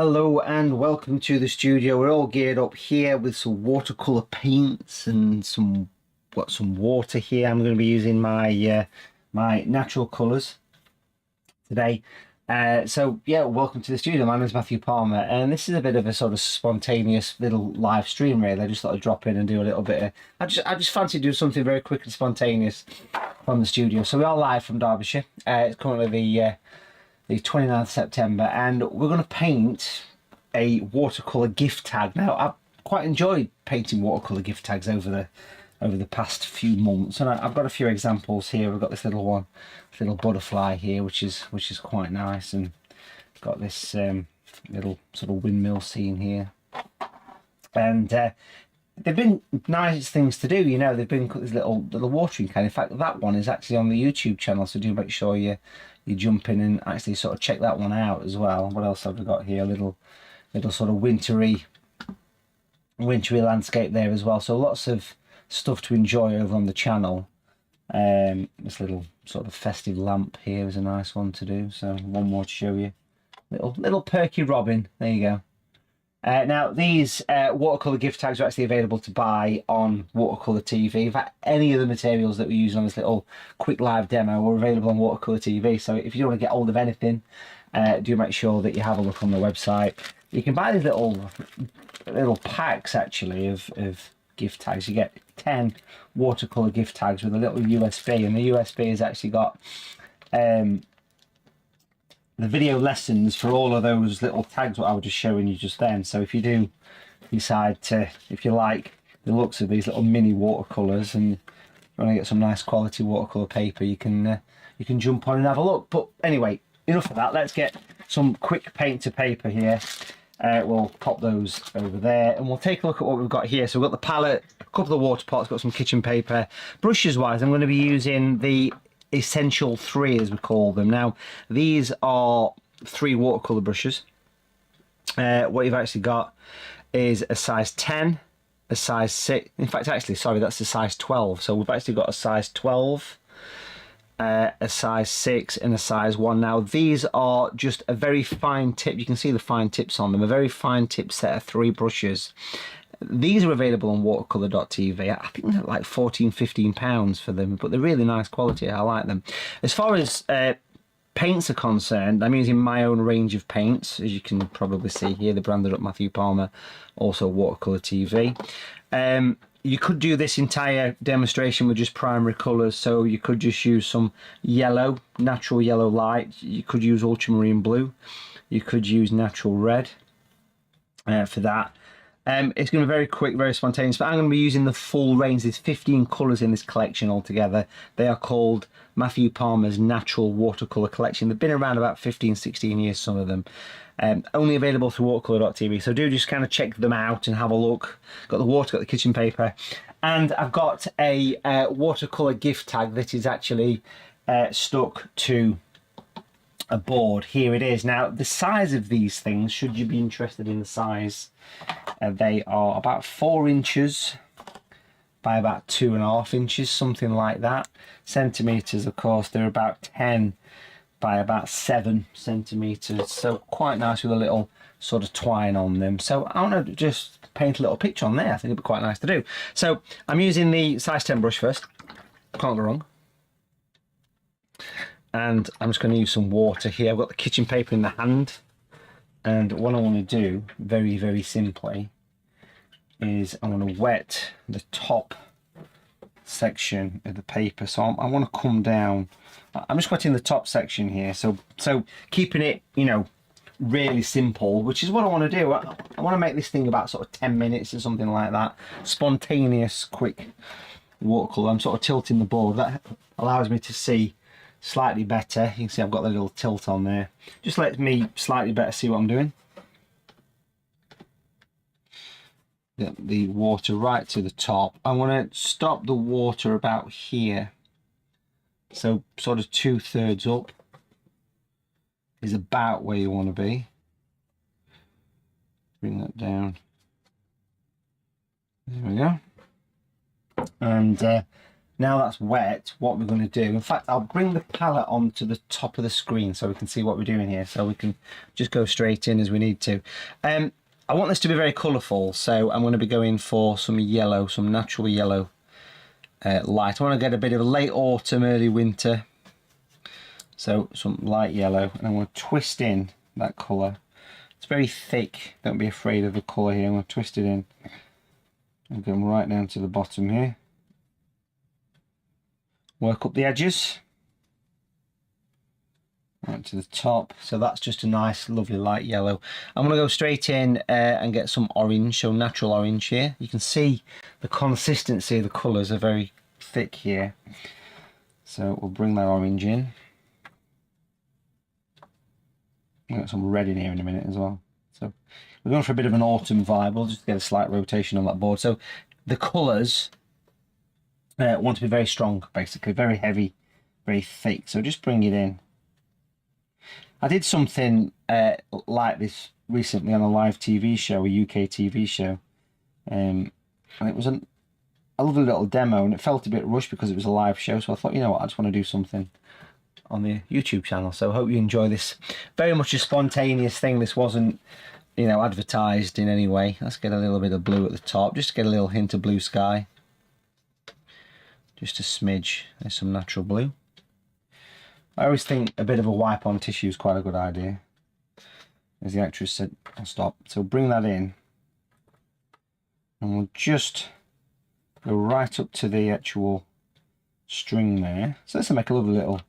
Hello and welcome to the studio. We're all geared up here with some watercolor paints and some water here. I'm going to be using my my natural colors today. So yeah, welcome to the studio. My name is Matthew Palmer, and this is a bit of a sort of spontaneous little live stream. Really, I just thought I'd drop in and do a little bit of. I just fancy doing something very quick and spontaneous from the studio. So we are live from Derbyshire. It's currently the 29th September, and we're going to paint a watercolor gift tag. Now, I've quite enjoyed painting watercolor gift tags over the past few months, and I've got a few examples here. We've got this little one, this little butterfly here, which is quite nice, and got this little sort of windmill scene here, and they've been nice things to do. You know, they've been this little watering can. In fact, that one is actually on the YouTube channel, so do make sure you jump in and actually sort of check that one out as well. What else have we got here? A little sort of wintry landscape there as well. So lots of stuff to enjoy over on the channel. This little sort of festive lamp here is a nice one to do. So one more to show you. Little perky robin. There you go. Now these watercolor gift tags are actually available to buy on Watercolour TV. In fact, any of the materials that we use on this little quick live demo are available on Watercolour TV. So if you don't want to get hold of anything, do make sure that you have a look on the website. You can buy these little packs actually of gift tags. You get 10 watercolor gift tags with a little USB, and the USB has actually got the video lessons for all of those little tags what I was just showing you just then. So if you do decide to, if you like the looks of these little mini watercolors and you want to get some nice quality watercolor paper, you can jump on and have a look. But anyway, enough of that. Let's get some quick paint to paper here. We'll pop those over there, and we'll take a look at what we've got here. So we've got the palette, a couple of water pots, got some kitchen paper. Brushes wise, I'm going to be using the Essential 3 as we call them. Now these are 3 watercolor brushes. What you've actually got is a size 10, a size 6, in fact actually sorry, that's a size 12. So we've actually got a size 12, a size 6 and a size 1. Now these are just a very fine tip, you can see the fine tips on them, a very fine tip set of 3 brushes. These are available on watercolour.tv. I think they're like £14–15 for them, but they're really nice quality. I like them. As far as paints are concerned, I'm using my own range of paints, as you can probably see here. They're branded up Matthew Palmer, also Watercolour TV. You could do this entire demonstration with just primary colours, so you could just use some yellow, natural yellow light. You could use ultramarine blue. You could use natural red for that. It's going to be very quick, very spontaneous, but I'm going to be using the full range. There's 15 colours in this collection altogether. They are called Matthew Palmer's Natural Watercolour Collection. They've been around about 15–16 years, some of them. Only available through watercolour.tv, so do just kind of check them out and have a look. Got the water, got the kitchen paper, and I've got a watercolour gift tag that is actually stuck to a board. Here it is. Now the size of these things, should you be interested in the size, they are about 4 inches by about 2.5 inches, something like that. Centimeters, of course, they're about 10 by about 7 centimeters, so quite nice with a little sort of twine on them. So I want to just paint a little picture on there. I think it'd be quite nice to do. So I'm using the size 10 brush first, can't go wrong. And I'm just going to use some water here. I've got the kitchen paper in the hand, and what I want to do very, very simply is I want to wet the top section of the paper. So I want to come down. I'm just wetting the top section here, so keeping it, you know, really simple, which is what I want to do. I want to make this thing about sort of 10 minutes or something like that. Spontaneous, quick watercolor. I'm sort of tilting the board. That allows me to see slightly better. You can see I've got the little tilt on there. Just lets me slightly better see what I'm doing. Get the water right to the top. I want to stop the water about here. So sort of 2/3 up is about where you want to be. Bring that down. There we go. And Now that's wet, what we're going to do, in fact, I'll bring the palette onto the top of the screen so we can see what we're doing here, so we can just go straight in as we need to. I want this to be very colourful, so I'm going to be going for some yellow, some natural yellow light. I want to get a bit of a late autumn, early winter, so some light yellow, and I'm going to twist in that colour. It's very thick, don't be afraid of the colour here. I'm going to twist it in and go right down to the bottom here. Work up the edges right to the top, so that's just a nice lovely light yellow. I'm going to go straight in and get some orange, so natural orange here. You can see the consistency of the colours are very thick here, so we'll bring that orange in. We've got some red in here in a minute as well, so we're going for a bit of an autumn vibe. We'll just get a slight rotation on that board. So the colours want to be very strong, basically, very heavy, very thick. So just bring it in. I did something like this recently on a live TV show, a UK TV show, and it was a lovely little demo, and it felt a bit rushed because it was a live show. So I thought, you know what, I just want to do something on the YouTube channel. So I hope you enjoy this. Very much a spontaneous thing. This wasn't, you know, advertised in any way. Let's get a little bit of blue at the top, just to get a little hint of blue sky. Just a smidge. There's some natural blue. I always think a bit of a wipe on tissue is quite a good idea. As the actress said, I'll stop. So bring that in. And we'll just go right up to the actual string there. So let's make a lovely little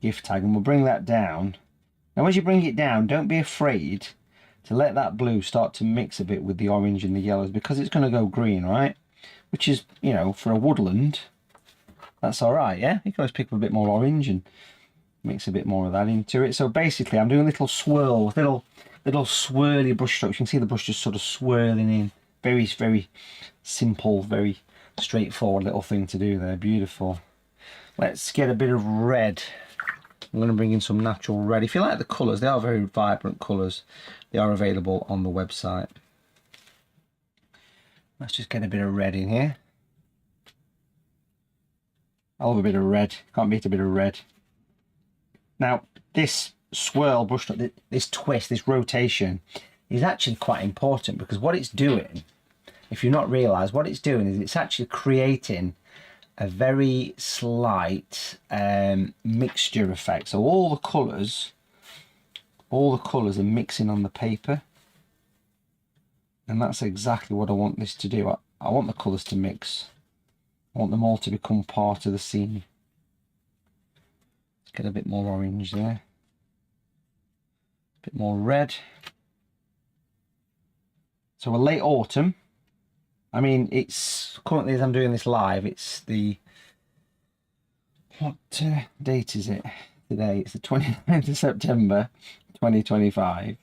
gift tag, and we'll bring that down. Now as you bring it down, don't be afraid to let that blue start to mix a bit with the orange and the yellows, because it's going to go green, right? Which is, you know, for a woodland, that's all right, yeah? You can always pick up a bit more orange and mix a bit more of that into it. So basically, I'm doing little swirls, little swirly brush strokes. You can see the brush just sort of swirling in. Very, very simple, very straightforward little thing to do there. Beautiful. Let's get a bit of red. I'm going to bring in some natural red. If you like the colours, they are very vibrant colours. They are available on the website. Let's just get a bit of red in here. I love a bit of red. Can't beat a bit of red. Now, this swirl brushstroke, this twist, this rotation, is actually quite important, because what it's doing, if you've not realised, what it's doing is it's actually creating a very slight mixture effect. So all the colours are mixing on the paper, and that's exactly what I want this to do. I want the colours to mix. I want them all to become part of the scene. Let's get a bit more orange there. A bit more red. So a late autumn. I mean, it's currently, as I'm doing this live, it's the, what date is it today? It's the 29th of September 2025.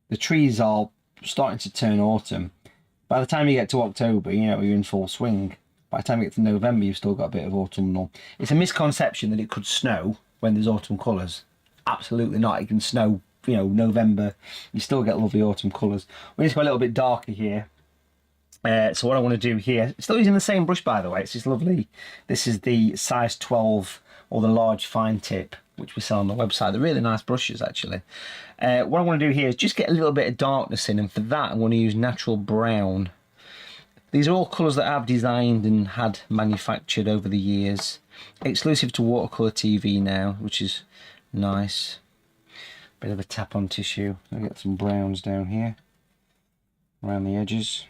The trees are starting to turn autumn. By the time you get to October, you know, you're in full swing. By the time you get to November, you've still got a bit of autumnal. It's a misconception that it could snow when there's autumn colours. Absolutely not. It can snow, you know, November. You still get lovely autumn colours. We need to go a little bit darker here. So what I want to do here, still using the same brush, by the way. It's just lovely. This is the size 12 or the large fine tip, which we sell on the website. They're really nice brushes, actually. What I want to do here is just get a little bit of darkness in, and for that I want to use natural brown. These are all colours that I've designed and had manufactured over the years. Exclusive to Watercolour TV now, which is nice. Bit of a tap on tissue. I'll get some browns down here, around the edges.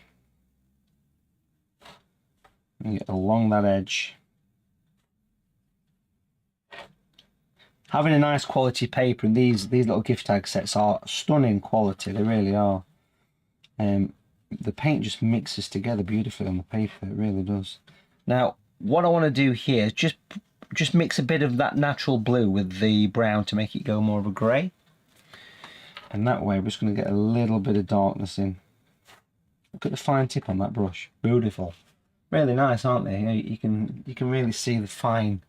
And get along that edge. Having a nice quality paper, and these little gift tag sets are stunning quality. They really are. The paint just mixes together beautifully on the paper. It really does. Now, what I want to do here is just mix a bit of that natural blue with the brown to make it go more of a grey. And that way, we're just going to get a little bit of darkness in. Look at the fine tip on that brush. Beautiful. Really nice, aren't they? You can really see the fine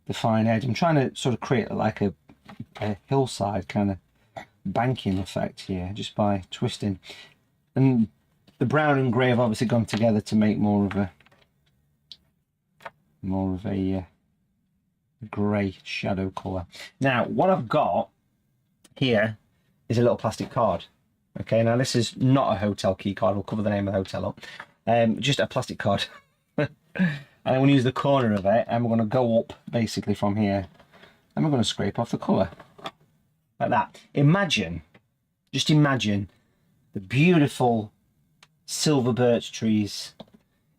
edge. I'm trying to sort of create like a hillside kind of banking effect here, just by twisting. And the brown and grey have obviously gone together to make more of more of a grey shadow colour. Now, what I've got here is a little plastic card. Okay, now this is not a hotel key card. We'll cover the name of the hotel up. Just a plastic card. And I'm going to use the corner of it, and we're going to go up basically from here, and we're going to scrape off the colour like that. Just imagine the beautiful silver birch trees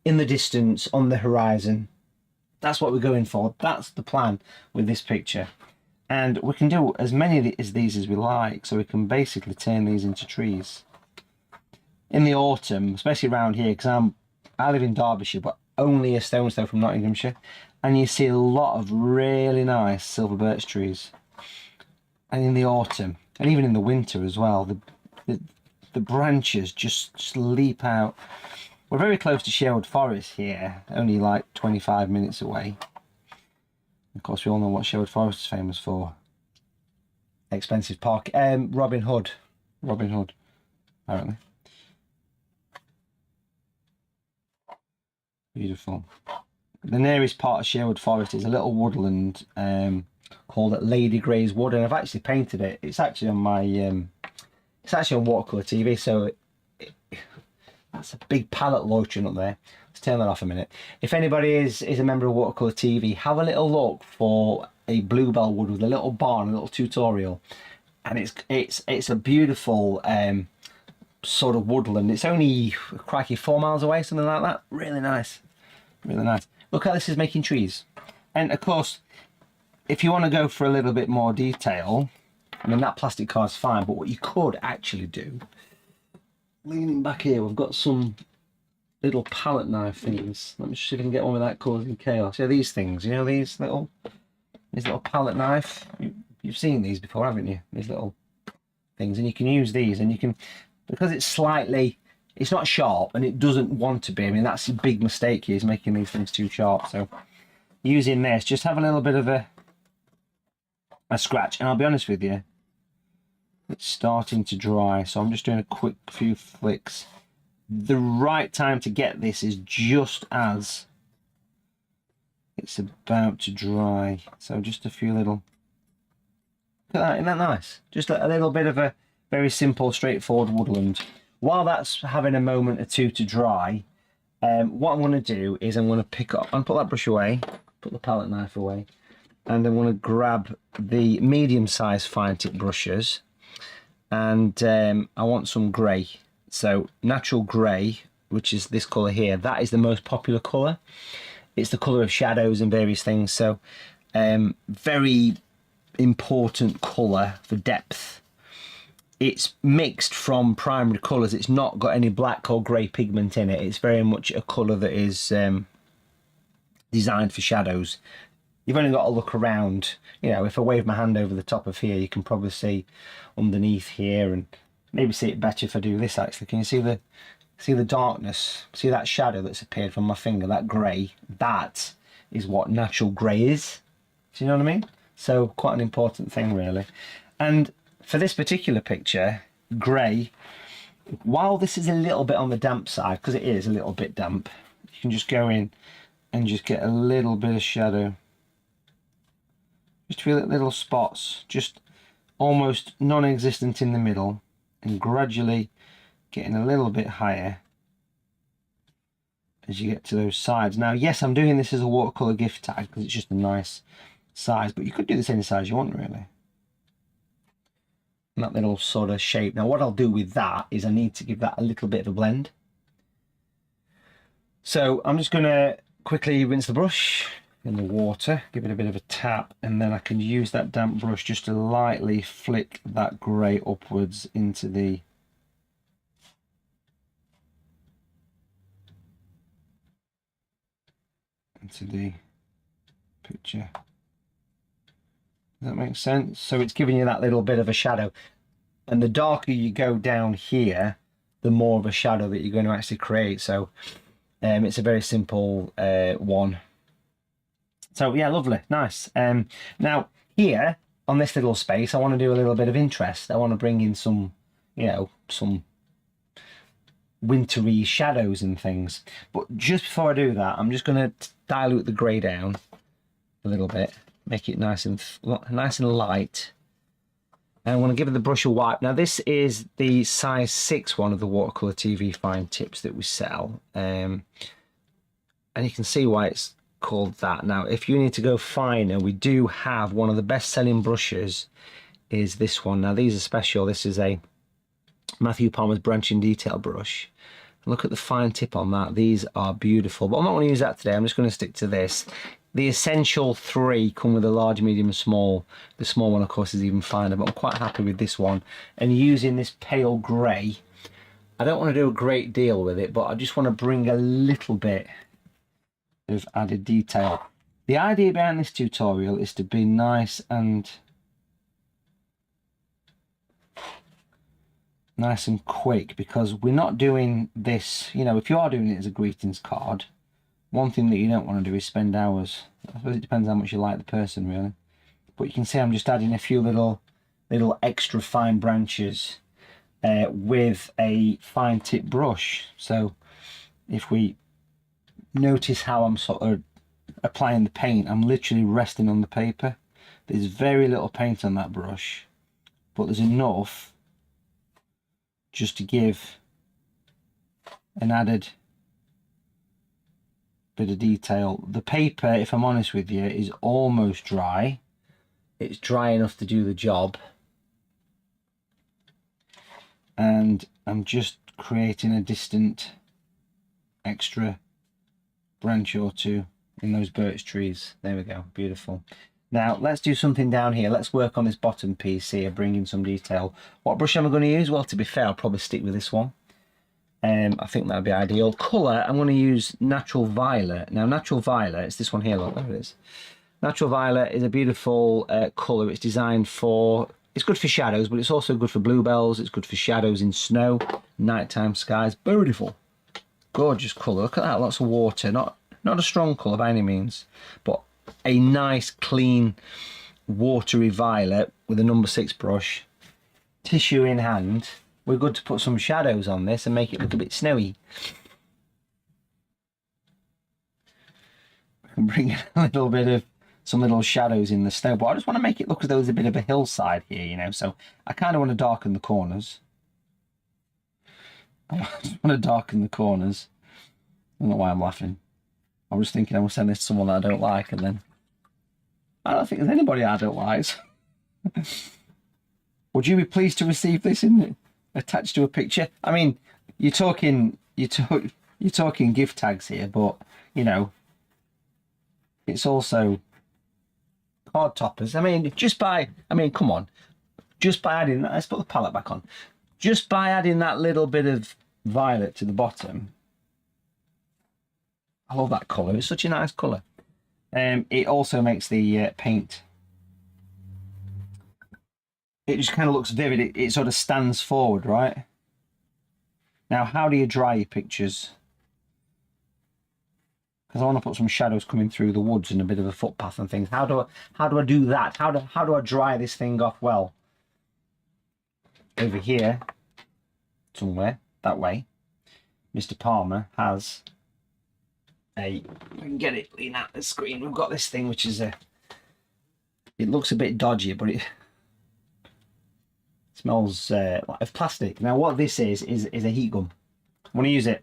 in the distance on the horizon. That's what we're going for. That's the plan with this picture. And we can do as many of these as we like, so we can basically turn these into trees. In the autumn, especially around here, because I live in Derbyshire, but only a stone's throw from Nottinghamshire, and you see a lot of really nice silver birch trees. And in the autumn, and even in the winter as well, the branches just leap out. We're very close to Sherwood Forest here, only like 25 minutes away. Of course, we all know what Sherwood Forest is famous for. Expensive park. Robin Hood, apparently. Beautiful. The nearest part of Sherwood Forest is a little woodland called Lady Grey's Wood, and I've actually painted it. It's actually on my it's actually on Watercolour TV, so that's a big palette loitering up there. Let's turn that off a minute. If anybody is a member of Watercolour TV, have a little look for a bluebell wood with a little barn, a little tutorial, and it's a beautiful sort of woodland. It's only, crikey, 4 miles away, something like that. Really nice, really nice. Look how this is making trees. And of course, if you want to go for a little bit more detail, I mean, that plastic card's fine, but what you could actually do, leaning back here, we've got some little palette knife things. Let me see if I can get one without causing chaos. Yeah, these things, you know, these little palette knife. You've seen these before, haven't you? These little things, and you can use these, and you can, because it's not sharp, and it doesn't want to be. I mean, that's a big mistake here, is making these things too sharp. So using this, just have a little bit of a scratch, and I'll be honest with you, it's starting to dry, so I'm just doing a quick few flicks. The right time to get this is just as it's about to dry, so just a few little, look at that, isn't that nice? Just a little bit of a very simple, straightforward woodland. While that's having a moment or two to dry, what I'm going to do is I'm going to pick up and put that brush away, put the palette knife away, and I'm going to grab the medium-sized fine tip brushes, and I want some grey. So natural grey, which is this colour here, that is the most popular colour. It's the colour of shadows and various things, so very important colour for depth. It's mixed from primary colours. It's not got any black or grey pigment in it. It's very much a colour that is designed for shadows. You've only got to look around. You know, if I wave my hand over the top of here, you can probably see underneath here, and maybe see it better if I do this actually. Can you see the darkness? See that shadow that's appeared from my finger, that grey? That is what natural grey is. Do you know what I mean? So quite an important thing really. And for this particular picture, grey, while this is a little bit on the damp side, because it is a little bit damp, you can just go in and just get a little bit of shadow. Just feel little spots, just almost non-existent in the middle, and gradually getting a little bit higher as you get to those sides. Now, yes, I'm doing this as a watercolour gift tag because it's just a nice size, but you could do this any size you want, really. And that little sort of shape. Now, what I'll do with that is I need to give that a little bit of a blend. So I'm just going to quickly rinse the brush in the water, give it a bit of a tap, and then I can use that damp brush just to lightly flick that grey upwards into the picture. Does that make sense? So it's giving you that little bit of a shadow, and the darker you go down here, the more of a shadow that you're going to actually create. So it's a very simple one. So yeah, lovely, nice. Now here on this little space, I want to do a little bit of interest. I want to bring in some, you know, some wintry shadows and things. But just before I do that, I'm just going to dilute the grey down a little bit, make it nice and light. And I want to give the brush a wipe. Now this is the size 6 one of the Watercolour TV fine tips that we sell, and you can see why it's called that. Now if you need to go finer, we do have one of the best selling brushes is this one. Now these are special. This is a Matthew Palmer's branching detail brush. Look at the fine tip on that. These are beautiful, but I'm not going to use that today. I'm just going to stick to this. The essential 3 come with a large, medium and small. The small one of course is even finer, but I'm quite happy with this one. And using this pale grey, I don't want to do a great deal with it, but I just want to bring a little bit of added detail. The idea behind this tutorial is to be nice and quick, because we're not doing this, you know, if you are doing it as a greetings card, one thing that you don't want to do is spend hours. I suppose it depends how much you like the person, really. But you can see I'm just adding a few little extra fine branches with a fine tip brush. So if we notice how I'm sort of applying the paint, I'm literally resting on the paper. There's very little paint on that brush, but there's enough just to give an added bit of detail. The paper, if I'm honest with you, is almost dry. It's dry enough to do the job, and I'm just creating a distant extra branch or two in those birch trees. There we go, beautiful. Now let's do something down here. Let's work on this bottom piece here, bring in some detail. What brush am I going to use? Well, to be fair, I'll probably stick with this one. I think that would be ideal. Colour, I'm going to use Natural Violet. Now Natural Violet, it's this one here, look, there it is. Natural Violet is a beautiful colour. It's designed for, it's good for shadows, but it's also good for bluebells. It's good for shadows in snow, nighttime skies. Beautiful, gorgeous colour. Look at that, lots of water. Not a strong colour by any means, but a nice, clean, watery violet with a number 6 brush. Tissue in hand. We're good to put some shadows on this and make it look a bit snowy. And bring in a little bit of some little shadows in the snow, but I just want to make it look as though there's a bit of a hillside here, you know, so I kind of want to darken the corners. I just want to darken the corners. I don't know why I'm laughing. I was thinking I will send this to someone that I don't like, and then I don't think there's anybody I don't like. Would you be pleased to receive this in attached to a picture? I mean, you're talking gift tags here, but you know, it's also card toppers. I mean, come on, just by adding that, let's put the palette back on. Just by adding that little bit of violet to the bottom. I love that colour. It's such a nice colour. It also makes the paint, it just kind of looks vivid. It sort of stands forward, right? Now, how do you dry your pictures? Because I want to put some shadows coming through the woods and a bit of a footpath and things. How do I do that? How do I dry this thing off well? Over here, somewhere that way, Mr. Palmer has I can get it lean out the screen. We've got this thing which is it looks a bit dodgy, but it smells like of plastic. Now what this is a heat gun. I want to use it.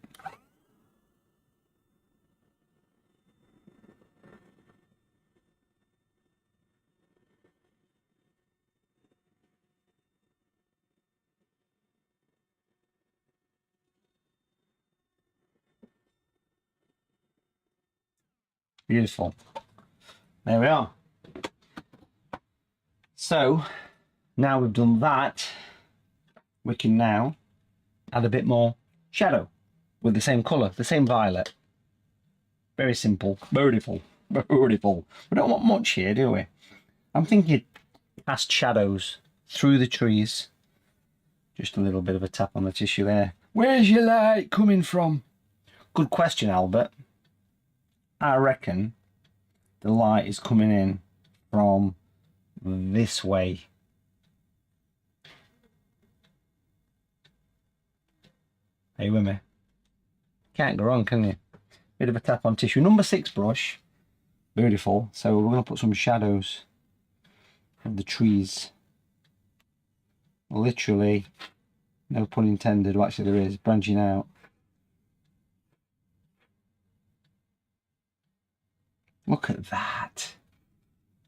Beautiful. There we are. So now we've done that, we can now add a bit more shadow with the same colour, the same violet. Very simple, beautiful, beautiful. We don't want much here, do we? I'm thinking past shadows through the trees. Just a little bit of a tap on the tissue there. Where's your light coming from? Good question, Albert. I reckon the light is coming in from this way. Are you with me? Can't go wrong, can you? Bit of a tap on tissue. Number 6 brush. Beautiful. So we're going to put some shadows of the trees. Literally, no pun intended, well, actually there is, branching out. Look at that.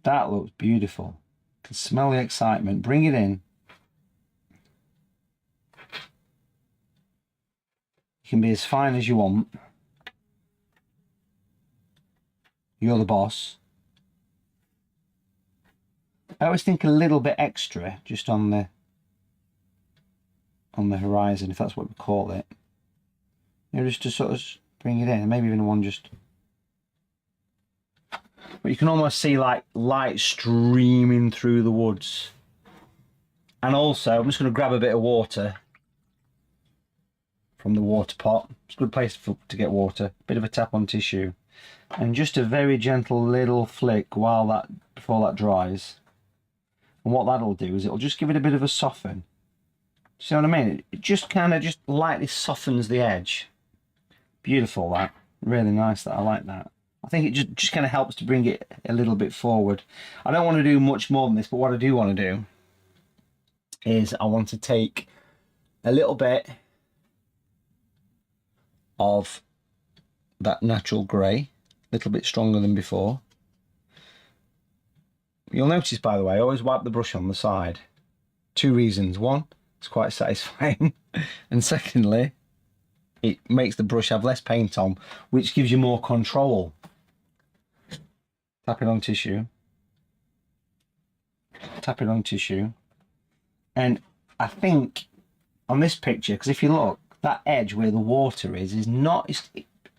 That looks beautiful. You can smell the excitement. Bring it in. You can be as fine as you want. You're the boss. I always think a little bit extra just on the horizon, if that's what we call it. You know, just to sort of bring it in, maybe even one just. But you can almost see like light streaming through the woods. And also, I'm just going to grab a bit of water from the water pot. It's a good place to get water. Bit of a tap on tissue. And just a very gentle little flick before that dries. And what that'll do is it'll just give it a bit of a soften. See what I mean? It just kind of just lightly softens the edge. Beautiful, that. Really nice, that. I like that. I think it just kind of helps to bring it a little bit forward. I don't want to do much more than this, but what I do want to do is I want to take a little bit of that natural grey, a little bit stronger than before. You'll notice, by the way, I always wipe the brush on the side. 2 reasons. One, it's quite satisfying. And secondly, it makes the brush have less paint on, which gives you more control. Tap it on tissue. Tap it on tissue. And I think on this picture, because if you look, that edge where the water is not,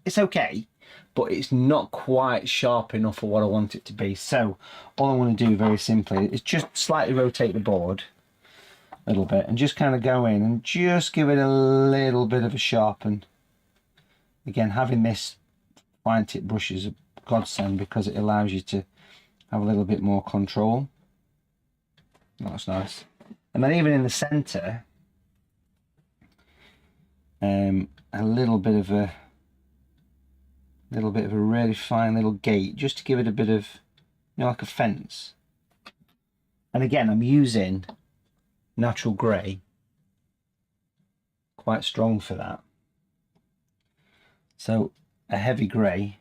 it's okay, but it's not quite sharp enough for what I want it to be. So all I want to do very simply is just slightly rotate the board a little bit and just kind of go in and just give it a little bit of a sharpen. Again, having this fine tip brush is a godsend because it allows you to have a little bit more control. That's nice. And then even in the center, a little bit of a really fine little gate, just to give it a bit of, you know, like a fence. And again, I'm using natural grey, quite strong for that. So a heavy grey,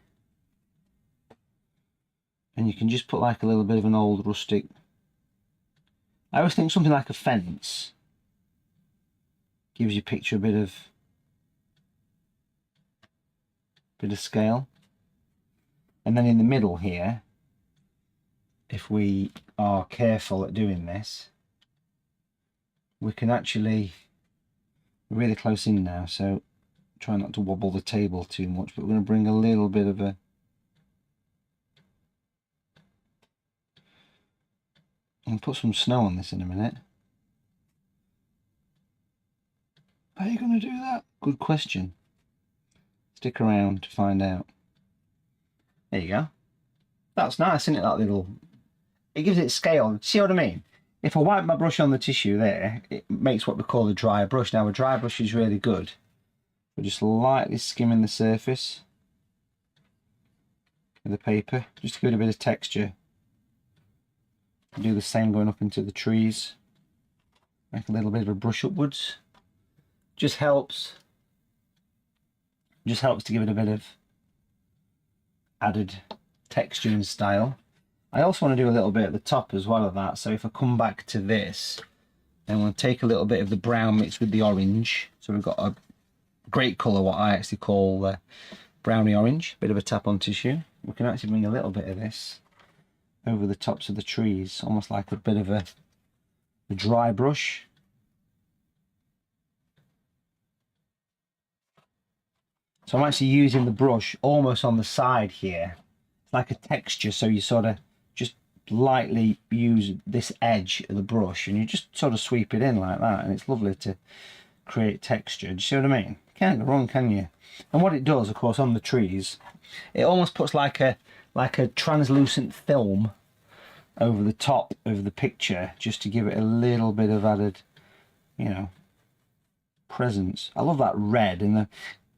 and you can just put like a little bit of an old rustic. I always think something like a fence gives you picture a bit of scale. And then in the middle here, if we are careful at doing this, we can actually, we're really close in now, so try not to wobble the table too much, but we're going to bring a little bit of a, I'll put some snow on this in a minute. How are you going to do that? Good question. Stick around to find out. There you go. That's nice, isn't it? That little, it gives it scale. See what I mean? If I wipe my brush on the tissue there, it makes what we call a dry brush. Now a dry brush is really good. We're just lightly skimming the surface of the paper, just to give it a bit of texture. Do the same going up into the trees. Make a little bit of a brush upwards. Just helps to give it a bit of added texture and style. I also want to do a little bit at the top as well of that. So if I come back to this, then I want to take a little bit of the brown mixed with the orange. So we've got a great colour, what I actually call browny orange. Bit of a tap on tissue. We can actually bring a little bit of this over the tops of the trees, almost like a bit of a dry brush. So I'm actually using the brush almost on the side here. It's like a texture, so you sort of just lightly use this edge of the brush and you just sort of sweep it in like that, and it's lovely to create texture. Do you see what I mean? Can't go wrong, can you? And what it does, of course, on the trees, it almost puts like a translucent film over the top of the picture, just to give it a little bit of added, you know, presence. I love that red, and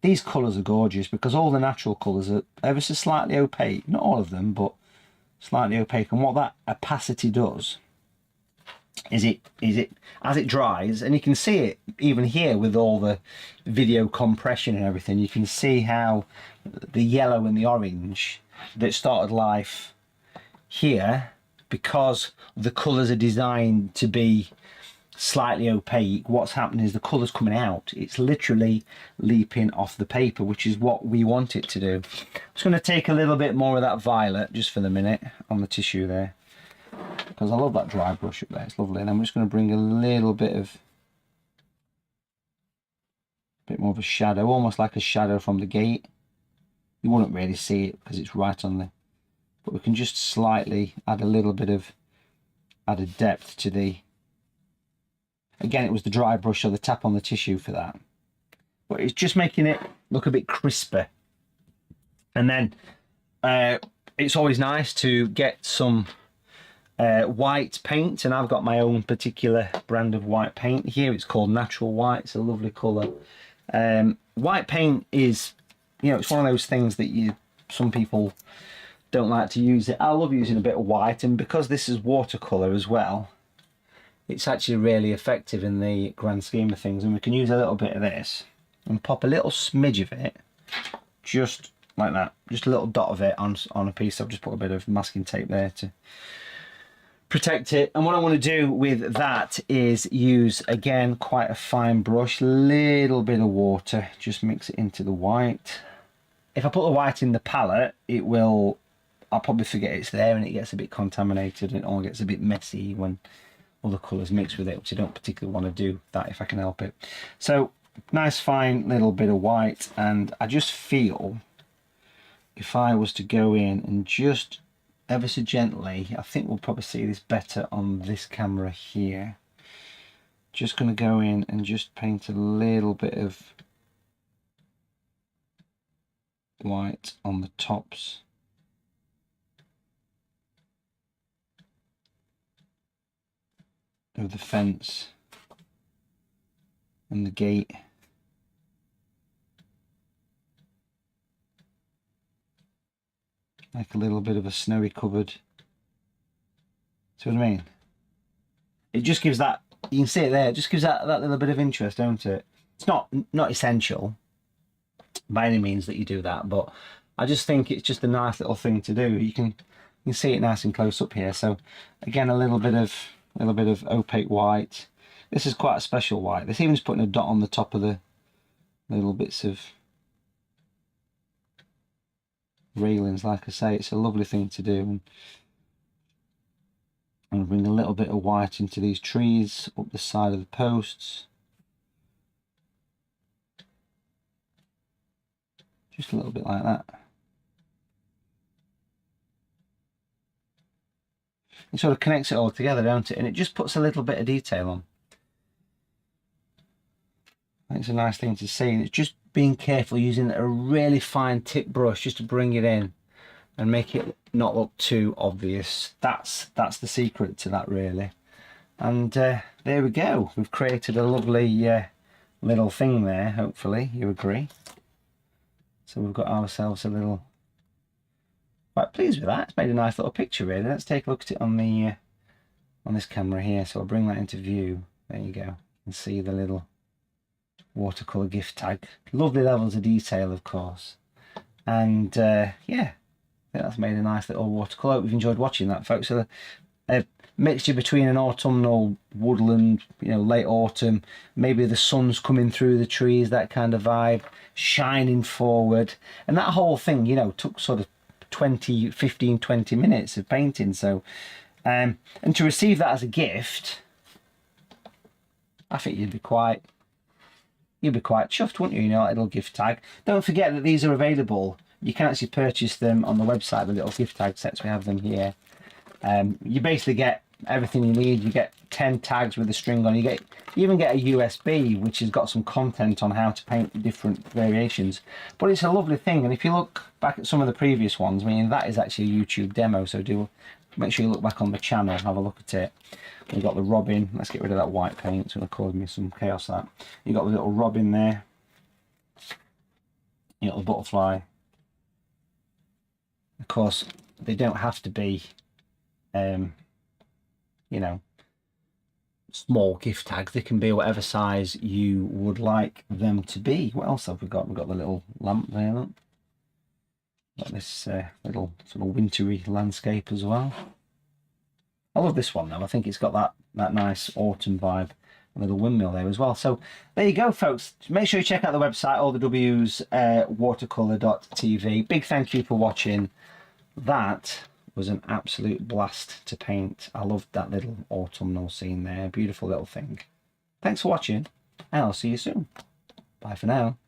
these colours are gorgeous because all the natural colours are ever so slightly opaque. Not all of them, but slightly opaque. And what that opacity does is it as it dries, and you can see it even here with all the video compression and everything, you can see how the yellow and the orange that started life here, because the colours are designed to be slightly opaque, what's happening is the colour's coming out. It's literally leaping off the paper, which is what we want it to do. I'm just going to take a little bit more of that violet just for the minute on the tissue there, because I love that dry brush up there, it's lovely. And I'm just going to bring a little bit more of a shadow, almost like a shadow from the gate. You wouldn't really see it because it's right on the, but we can just slightly add a little bit of added depth to the, again, it was the dry brush or the tap on the tissue for that, but it's just making it look a bit crisper. And then it's always nice to get some white paint, and I've got my own particular brand of white paint here. It's called Natural White. It's a lovely colour. White paint is, you know, it's one of those things that some people don't like to use it. I love using a bit of white, and because this is watercolour as well, it's actually really effective in the grand scheme of things. And we can use a little bit of this and pop a little smidge of it, just like that, just a little dot of it on a piece. I've just put a bit of masking tape there to protect it. And what I want to do with that is use, again, quite a fine brush, little bit of water, just mix it into the white. If I put the white in the palette, I'll probably forget it's there, and it gets a bit contaminated and it all gets a bit messy when other colours mix with it, which I don't particularly want to do that if I can help it. So nice fine little bit of white, and I just feel if I was to go in and just ever so gently, I think we'll probably see this better on this camera here. Just going to go in and just paint a little bit of white on the tops of the fence and the gate. Like a little bit of a snowy cupboard. See what I mean? It just gives that, you can see it there, it just gives that little bit of interest, don't it? It's not essential by any means that you do that, but I just think it's just a nice little thing to do. You can see it nice and close up here. So again, a little bit of opaque white. This is quite a special white. This even just putting a dot on the top of the little bits of railings. Like I say, it's a lovely thing to do. And bring a little bit of white into these trees up the side of the posts. Just a little bit like that. It sort of connects it all together, don't it? And it just puts a little bit of detail on. I think it's a nice thing to see. And it's just being careful using a really fine tip brush just to bring it in and make it not look too obvious. That's the secret to that, really. And there we go. We've created a lovely little thing there, hopefully you agree. So we've got ourselves a little, quite pleased with that. It's made a nice little picture, really. Let's take a look at it on the on this camera here. So I'll bring that into view. There you go. You can see the little watercolour gift tag. Lovely levels of detail, of course. And yeah, I think that's made a nice little watercolour. Hope you've enjoyed watching that, folks. So a mixture between an autumnal woodland, you know, late autumn, maybe the sun's coming through the trees, that kind of vibe, shining forward. And that whole thing, you know, took sort of 15, 20 minutes of painting. So and to receive that as a gift, I think you'd be quite chuffed, wouldn't you? You know, a little gift tag. Don't forget that these are available. You can actually purchase them on the website, the little gift tag sets. We have them here. You basically get everything you need. You get 10 tags with a string on. You even get a USB, which has got some content on how to paint different variations. But it's a lovely thing. And if you look back at some of the previous ones, I mean, that is actually a YouTube demo. So do make sure you look back on the channel, have a look at it. We've got the robin. Let's get rid of that white paint. It's going to cause me some chaos. That you've got the little robin there. little butterfly. Of course, they don't have to be, you know, small gift tags. They can be whatever size you would like them to be. What else have we got? We've got the little lamp there. Look. Got this little sort of wintry landscape as well. I love this one though. I think it's got that nice autumn vibe. A little windmill there as well. So there you go, folks. Make sure you check out the website, all the W's, watercolour.tv. Big thank you for watching. That was an absolute blast to paint. I loved that little autumnal scene there. Beautiful little thing. Thanks for watching, and I'll see you soon. Bye for now.